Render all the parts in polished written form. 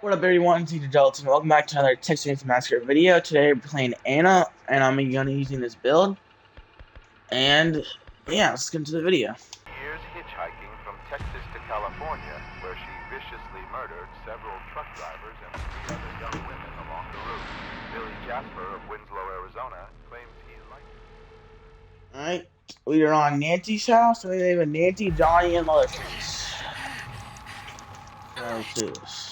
What up, everyone? It's Adults, and welcome back to another Texas Massacre video. Today, we're playing Anna, and I'm gonna be using this build. And yeah, let's get into the video. Years hitchhiking from Texas to California, where she viciously murdered several truck drivers and 3 other young women along the route. Billy Jasper of Winslow, Arizona, claims he liked it. Alright, we are on Nancy's house, so we have a Nancy, Johnny, and Leatherface. Let's do this.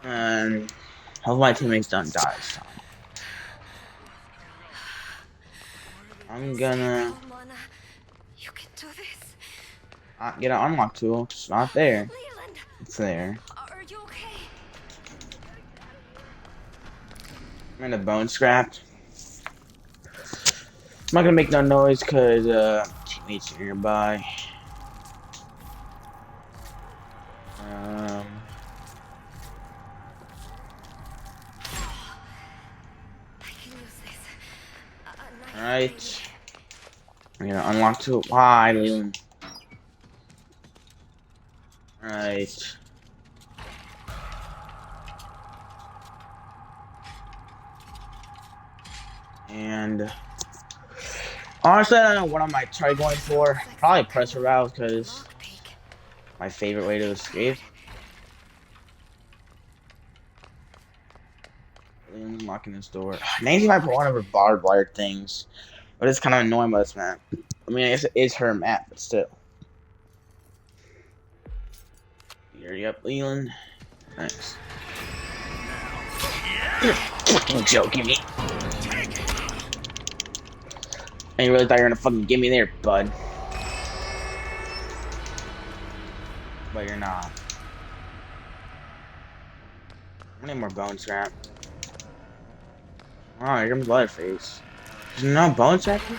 And hope my teammates don't die this time. I'm gonna You can do this. get an unlock tool. It's not there. Leland, It's there. are you okay? I'm in a bone scrap. I'm not gonna make no noise because teammates are nearby. I can use this. Alright. I'm gonna unlock to why, Leland. Alright. And honestly, I don't know what I might try going for. Probably pressure valve because my favorite way to escape. Unlocking this door. Nancy might put one of her barbed wire things, but it's kind of annoying by this map. I mean, it's her map, but still. Hurry up, Leland. Thanks. You're fucking joking me. And you really thought you were gonna fucking get me there, bud. But you're not. I need more bone scrap. Oh, here comes Leatherface. There's no bone scrap here?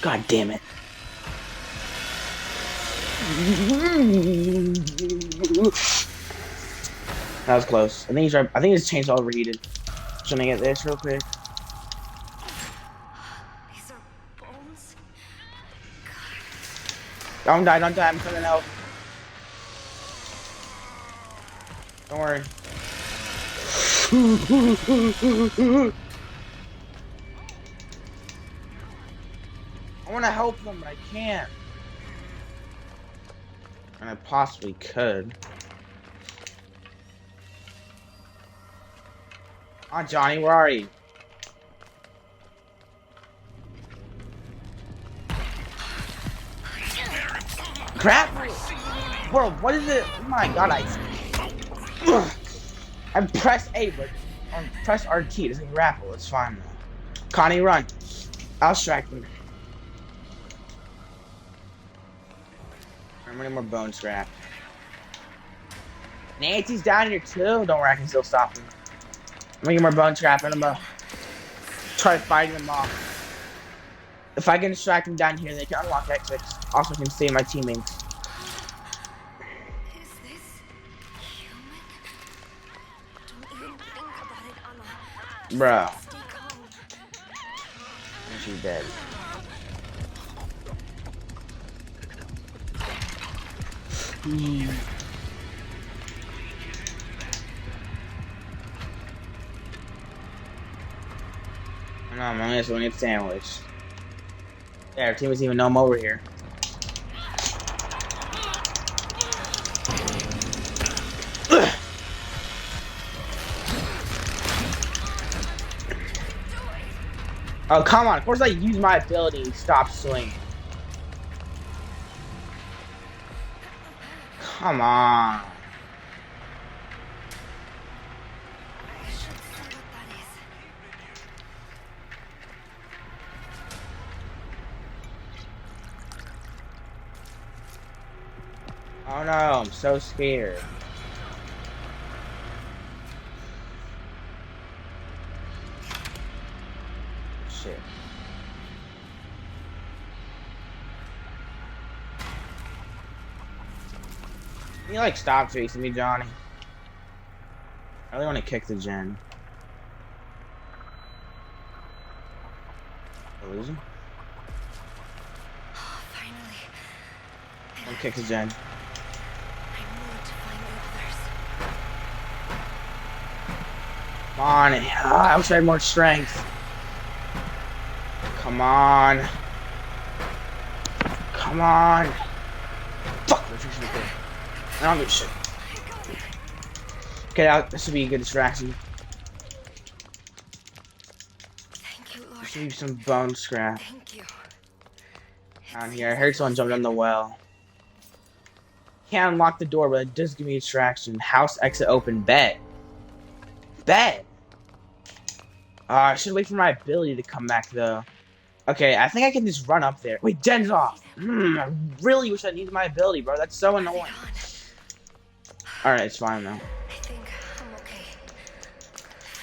God damn it. That was close. I think he's right. I think his chain's overheated. Should I get this real quick? These are bones. Don't die, don't die. I'm coming out. Don't worry. I want to help them, but I can't. And I possibly could. Oh, Johnny, where are you? Crap! Bro, what is it? Oh my god, I pressed A, but press RT. It doesn't grapple. It's fine though. Connie, run. I'll distract him. I'm running more bone scrap. Nancy's down here too. Don't worry, I can still stop him. I'm gonna get more bone scrap and I'm gonna try fighting them off. If I can distract them down here, they can unlock exits. Also can save my teammates. Is this human? Don't even think about it, Anna. Bruh. Stay calm. And she's dead. No, I'm just gonna get sandwiched. Yeah, our team doesn't even know I'm over here. Oh, come on. Of course I use my ability to stop swinging. Come on. I should see what that is. Oh no, I'm so scared. Shit. Can you like stop chasing me, Johnny? I really want to kick the gen. Illusion? Finally. I'll kick the gen. I Come on. I wish I had more strength. Come on. Come on. Fuck, I don't give a shit. Get out. This would be a good distraction. Thank you, Lord. There should be some bone scrap Thank you. down here. I heard someone jumped in the well. Can't unlock the door, but it does give me a distraction. House exit open. Bet. I should wait for my ability to come back, though. Okay, I think I can just run up there. Wait, Jen's off. I really wish I needed my ability, bro. That's so annoying. Alright, it's fine, though. I think I'm okay.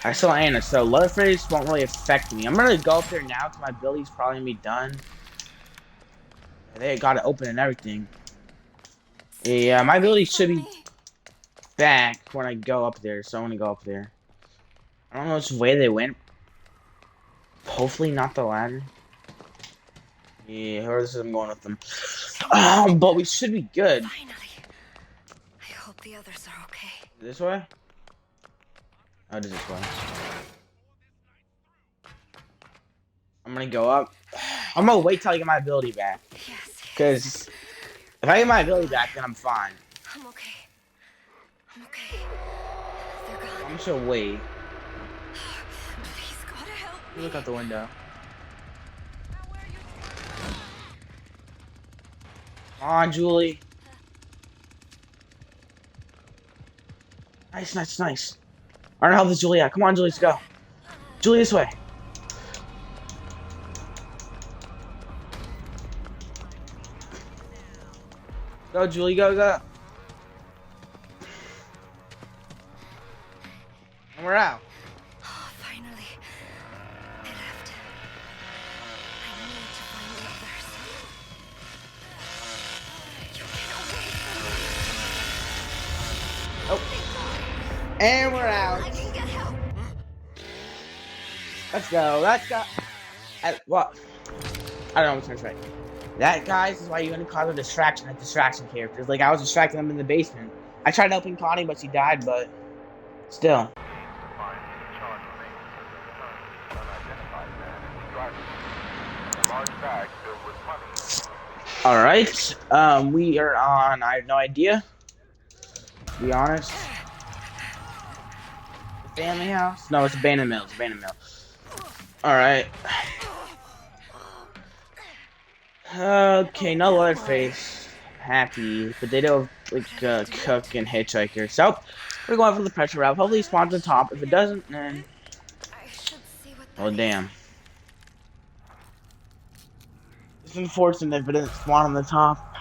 I saw Anna, so Leatherface won't really affect me. I'm gonna go up there now, because my ability's probably gonna be done. They got it open and everything. Yeah, my ability should be back when I go up there, so I'm gonna go up there. I don't know which way they went. Hopefully not the ladder. Yeah, whoever this is, I'm going with them. But we should be good. Finally. I hope the others are okay. This way? Oh, it is this way. I'm gonna go up. I'm gonna wait till I get my ability back. Yes. Because if I get my ability back, then I'm fine. I'm okay. I'm okay. They're gone. I'm just gonna wait. Please, God, help me. Look out the window. Come on, Julie. Nice. I don't know how this Julie at. Come on, Julie, let's go. Julie, this way. Go, Julie, go. And we're out. Oh, finally. They left. I need to find the others. You get away from me. Oh. And we're out. I can get help. Let's go. What? I don't know what's right. That, guys, is why you're gonna cause a distraction at distraction characters. Like, I was distracting them in the basement. I tried helping Connie, but she died, but still. Alright, we are on, I have no idea, to be honest. The family house? No, it's abandoned mill, Alright. Okay, no Leatherface. Happy. Potato, like, cook and hitchhiker. So, we're going for the pressure valve. Hopefully it spawns on top. If it doesn't, then... I should see what Oh, damn. It's unfortunate if it doesn't spawn on the top.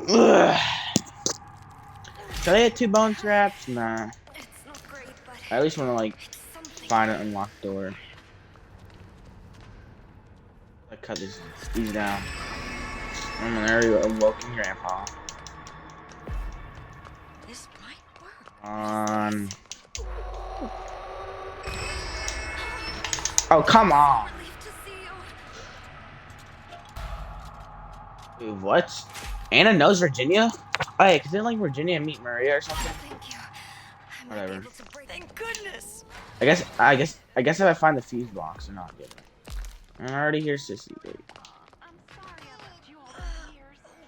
Ugh. Should I get 2 bone traps? Nah. It's not great, but I at least want to, like, it's something. find an unlocked door. I cut these down. I'm an area of woken grandpa. This might work. Oh, come on. Relief to see you. Dude, what? Anna knows Virginia? Hey, cause didn't like Virginia meet Maria or something? Thank you. I might Whatever. be able to break. Thank goodness. I guess if I find the fuse box, they're not good. I already hear Sissy. Baby. I'm sorry I left you all these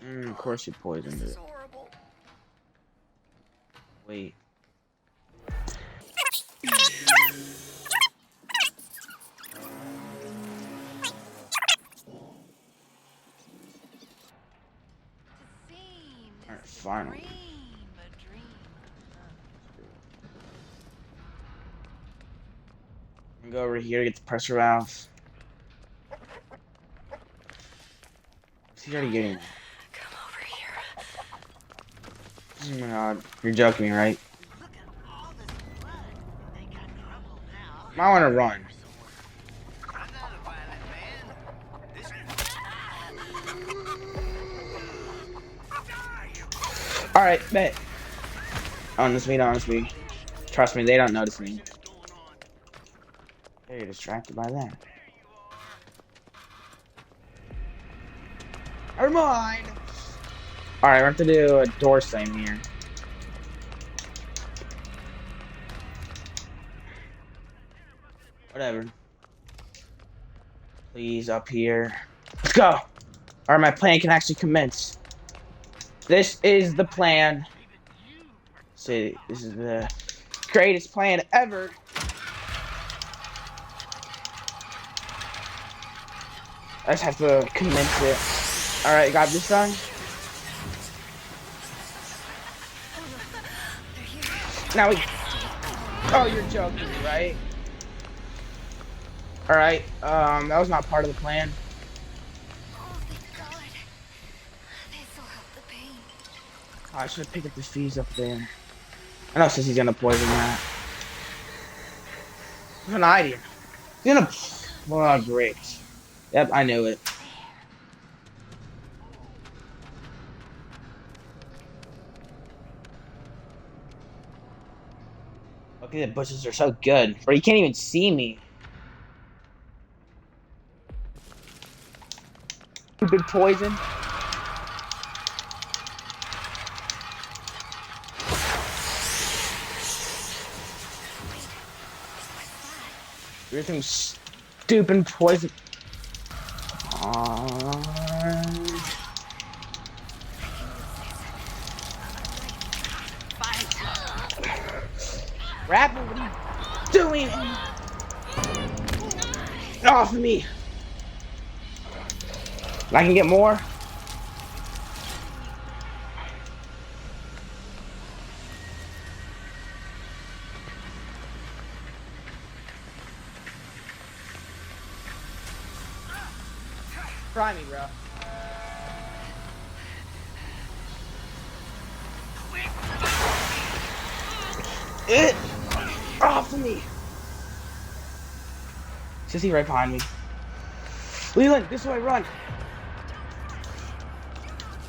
years. Of course you poisoned This is it. horrible. Wait. Alright, finally. I'm gonna go over here to get the pressure valve. He's already getting it. Come over here. Oh my god. You're joking me, right? I wanna run. Alright, bet. Don't notice me. Trust me, they don't notice me. They're distracted by that. Never mind. Alright, we have to do a door slam here. Whatever. Please, up here. Let's go. Or my plan can actually commence. This is the plan. See, this is the greatest plan ever. I just have to commence it. Alright, got this done. Now we... Oh, you're joking, right? Alright, that was not part of the plan. Oh, thank God. This'll help the pain. Oh, I should have picked up the fees up there. I know Sissy's gonna poison that. What's an idea? He's gonna... Oh, great. Yep, I knew it. Okay, the bushes are so good. Bro, you can't even see me. Stupid poison. You're some stupid poison. Rapper, what are you doing? Off of me. I can get more. Try me, bro. Off of me. Sissy right behind me. Leland, this way, run.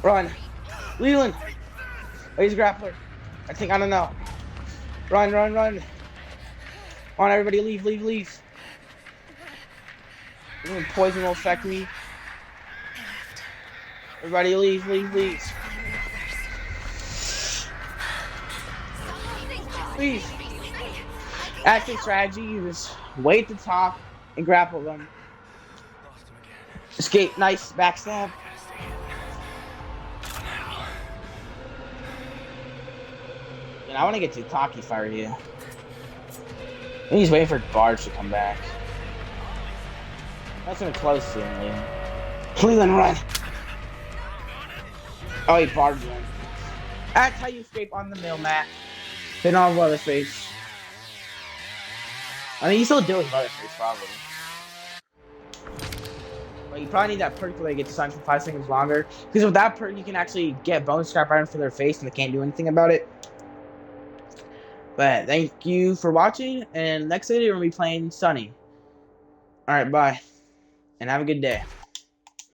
Run. Leland. Oh, he's a grappler. I don't know. Run, run, run. Come on, everybody, leave, leave, leave. Poison will affect me. Everybody, leave, leave, leave. Please. Active strategy, you just wait at the top and grapple them. Escape, nice, backstab. And I want to get to Taki Fire here. I think he's waiting for Barge to come back. That's gonna close soon, Leland. Leland, run! Oh, he barged in. That's how you escape on the mill, Matt. They don't have Leatherface. I mean, you still do with Leatherface, probably. But you probably need that perk where they get stunned for 5 seconds longer. Because with that perk, you can actually get bone scrap items for their face and they can't do anything about it. But thank you for watching, and next video we're going to be playing Sunny. Alright, bye. And have a good day.